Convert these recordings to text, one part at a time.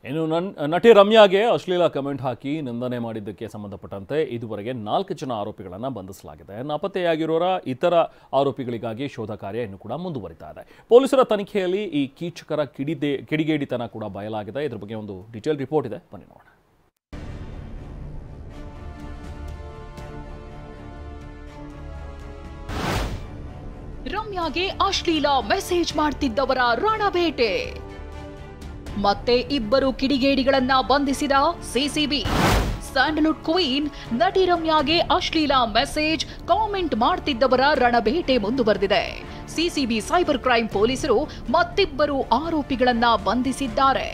ಇನ್ನು ನಟಿ ರಮ್ಯಾಗೆ ಅಶ್ಲೀಲ ಕಮೆಂಟ್ ಹಾಕಿ ನಿಂದನೆ ಮಾಡಿದ್ದಕ್ಕೆ ಸಂಬಂಧಪಟ್ಟಂತೆ ಇದುವರೆಗೆ 4 ಜನ ಆರೋಪಿಗಳನ್ನು ಬಂಧಿಸಲಾಗಿದೆ. ನಾಪತ್ತೆಯಾಗಿರೋರ ಇತರ ಆರೋಪಿಗಳಿಗಾಗಿ ಶೋಧ ಕಾರ್ಯ ಇನ್ನೂ ಕೂಡ ಮುಂದುವರಿತಾ ಇದೆ. ಪೊಲೀಸರ ತನಿಖೆಯಲ್ಲಿ ಈ ಕೀಚಕರ ಕಿಡಿಗೇಡಿತನ ಕೂಡ ಬಯಲಾಗಿದೆ. ಇದರ ಬಗ್ಗೆ ಒಂದು ಡೀಟೇಲ್ ರಿಪೋರ್ಟ್ ಇದೆ, ಬನ್ನಿ ನೋಡೋಣ. ರಮ್ಯಾಗೆ ಅಶ್ಲೀಲ ಮೆಸೇಜ್ ಮಾಡ್ತಿದ್ದವರ ರಣಬೇಟೆ. ಮತ್ತೆ ಇಬ್ಬರು ಕಿಡಿಗೇಡಿಗಳನ್ನ ಬಂಧಿಸಿದ ಸಿಸಿಬಿ. ಸ್ಯಾಂಡಲ್ವುಡ್ ಕ್ವೀನ್ ನಟಿ ರಮ್ಯಾಗೆ ಅಶ್ಲೀಲ ಮೆಸೇಜ್ ಕಾಮೆಂಟ್ ಮಾಡ್ತಿದ್ದವರ ರಣಬೇಟೆ ಮುಂದುವರೆದಿದೆ. ಸಿಸಿಬಿ ಸೈಬರ್ ಕ್ರೈಮ್ ಪೊಲೀಸರು ಮತ್ತಿಬ್ಬರು ಆರೋಪಿಗಳನ್ನ ಬಂಧಿಸಿದ್ದಾರೆ.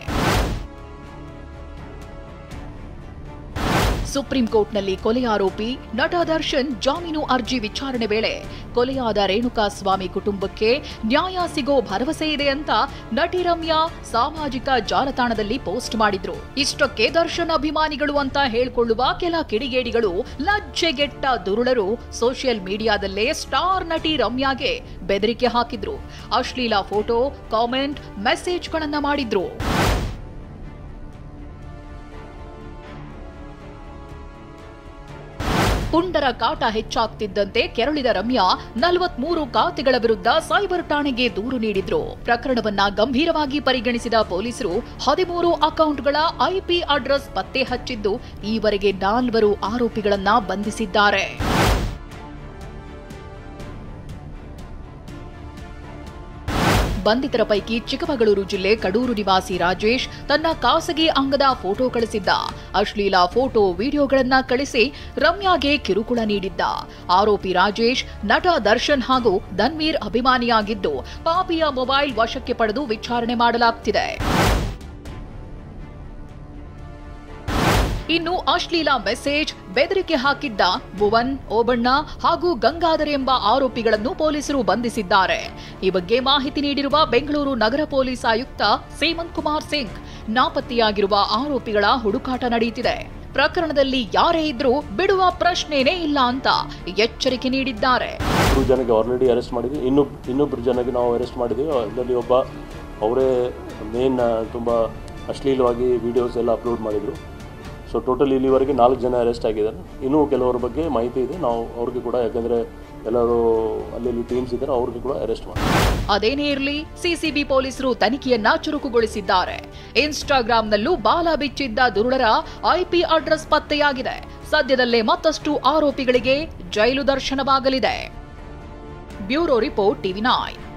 ಸುಪ್ರೀಂ ಕೋರ್ಟ್ನಲ್ಲಿ ಕೊಲೆ ಆರೋಪಿ ನಟ ದರ್ಶನ್ ಜಾಮೀನು ಅರ್ಜಿ ವಿಚಾರಣೆ ವೇಳೆ ಕೊಲೆಯಾದ ರೇಣುಕಾ ಸ್ವಾಮಿ ಕುಟುಂಬಕ್ಕೆ ನ್ಯಾಯ ಸಿಗೋ ಭರವಸೆ ಇದೆ ಅಂತ ನಟಿ ರಮ್ಯಾ ಸಾಮಾಜಿಕ ಜಾಲತಾಣದಲ್ಲಿ ಪೋಸ್ಟ್ ಮಾಡಿದ್ರು. ಇಷ್ಟಕ್ಕೆ ದರ್ಶನ್ ಅಭಿಮಾನಿಗಳು ಅಂತ ಹೇಳ್ಕೊಳ್ಳುವ ಕೆಲ ಕಿಡಿಗೇಡಿಗಳು, ಲಜ್ಜೆಗೆಟ್ಟ ದುರುಳರು ಸೋಷಿಯಲ್ ಮೀಡಿಯಾದಲ್ಲೇ ಸ್ಟಾರ್ ನಟಿ ರಮ್ಯಾಗೆ ಬೆದರಿಕೆ ಹಾಕಿದ್ರು. ಅಶ್ಲೀಲ ಫೋಟೋ, ಕಾಮೆಂಟ್, ಮೆಸೇಜ್ಗಳನ್ನ ಮಾಡಿದ್ರು. ಪುಂಡರ ಕಾಟ ಹೆಚ್ಚಾಗ್ತಿದ್ದಂತೆ ಕೆರಳಿದ ರಮ್ಯಾ 43 ಖಾತೆಗಳ ವಿರುದ್ಧ ಸೈಬರ್ ಠಾಣೆಗೆ ದೂರು ನೀಡಿದ್ರು. ಪ್ರಕರಣವನ್ನ ಗಂಭೀರವಾಗಿ ಪರಿಗಣಿಸಿದ ಪೊಲೀಸರು 13 ಅಕೌಂಟ್ಗಳ IP ಅಡ್ರೆಸ್ ಪತ್ತೆ ಹಚ್ಚಿದ್ದು ಈವರೆಗೆ 4 ಆರೋಪಿಗಳನ್ನ ಬಂಧಿಸಿದ್ದಾರೆ. ಬಂಧಿತರ ಪೈಕಿ ಚಿಕ್ಕಮಗಳೂರು ಜಿಲ್ಲೆ ಕಡೂರು ನಿವಾಸಿ ರಾಜೇಶ್ ತನ್ನ ಖಾಸಗಿ ಅಂಗದ ಫೋಟೋ ಕಳಿಸಿದ್ದ. ಅಶ್ಲೀಲ ಫೋಟೋ, ವಿಡಿಯೋಗಳನ್ನ ಕಳಿಸಿ ರಮ್ಯಾಗೆ ಕಿರುಕುಳ ನೀಡಿದ್ದ. ಆರೋಪಿ ರಾಜೇಶ್ ನಟ ದರ್ಶನ್ ಹಾಗೂ ಧನ್ವೀರ್ ಅಭಿಮಾನಿಯಾಗಿದ್ದು, ಪಾಪಿಯ ಮೊಬೈಲ್ ವಶಕ್ಕೆ ಪಡೆದು ವಿಚಾರಣೆ ಮಾಡಲಾಗುತ್ತಿದೆ. ಇನ್ನು ಅಶ್ಲೀಲ ಮೆಸೇಜ್, ಬೆದರಿಕೆ ಹಾಕಿದ್ದ ಭುವನ್, ಓಬಣ್ಣ ಹಾಗೂ ಗಂಗಾಧರ್ ಎಂಬ ಆರೋಪಿಗಳನ್ನು ಪೊಲೀಸರು ಬಂಧಿಸಿದ್ದಾರೆ. ಈ ಬಗ್ಗೆ ಮಾಹಿತಿ ನೀಡಿರುವ ಬೆಂಗಳೂರು ನಗರ ಪೊಲೀಸ್ ಆಯುಕ್ತ ಸೇಮಂತ್ ಕುಮಾರ್ ಸಿಂಗ್, ನಾಪತ್ತೆಯಾಗಿರುವ ಆರೋಪಿಗಳ ಹುಡುಕಾಟ ನಡೆಯುತ್ತಿದೆ. ಪ್ರಕರಣದಲ್ಲಿ ಯಾರೇ ಇದ್ರೂ ಬಿಡುವ ಪ್ರಶ್ನೆನೇ ಇಲ್ಲ ಅಂತ ಎಚ್ಚರಿಕೆ ನೀಡಿದ್ದಾರೆ. 2 ಜನಕ್ಕೆ ಆಲ್ರೆಡಿ ಅರೆಸ್ಟ್ ಮಾಡಿದ್ವಿ, ಇನ್ನೊಬ್ಬರು ಜನಕ್ಕೆ ನಾವು ಅರೆಸ್ಟ್ ಮಾಡಿದ್ದೀವಿ. ಅದರಲ್ಲಿ ಒಬ್ಬ ಅವರೇ ಮೇನ್ ತುಂಬ ಅಶ್ಲೀಲವಾಗಿ ವಿಡಿಯೋಸ್ ಎಲ್ಲ ಅಪ್ಲೋಡ್ ಮಾಡಿದರು. ಸೊ ಟೋಟಲ್ ಇಲ್ಲಿವರೆಗೆ 4 ಜನ ಅರೆಸ್ಟ್ ಆಗಿದ್ದಾರೆ. ಇನ್ನೂ ಕೆಲವರ ಬಗ್ಗೆ ಮಾಹಿತಿ ಇದೆ, ನಾವು ಅವ್ರಿಗೆ ಕೂಡ, ಯಾಕಂದರೆ ಎಲ್ಲರೂ ಅಲ್ಲಿ ಟೀಮ್ಸ್ ಇದ್ದಾರೆ, ಅವ್ರಿಗೆ ಕೂಡ ಅರೆಸ್ಟ್ ಮಾಡಿ. ಅದೇನೇ ಇರಲಿ, ಸಿಸಿಬಿ ಪೊಲೀಸರು ತನಿಖೆಯನ್ನ ಚುರುಕುಗೊಳಿಸಿದ್ದಾರೆ. ಇನ್ಸ್ಟಾಗ್ರಾಂನಲ್ಲೂ ಬಾಲ ಬಿಚ್ಚಿದ್ದ ದುರುಳರ IP ಅಡ್ರೆಸ್ ಪತ್ತೆಯಾಗಿದೆ. ಸದ್ಯದಲ್ಲೇ ಮತ್ತಷ್ಟು ಆರೋಪಿಗಳಿಗೆ ಜೈಲು ದರ್ಶನವಾಗಲಿದೆ. Bureau report, TV9.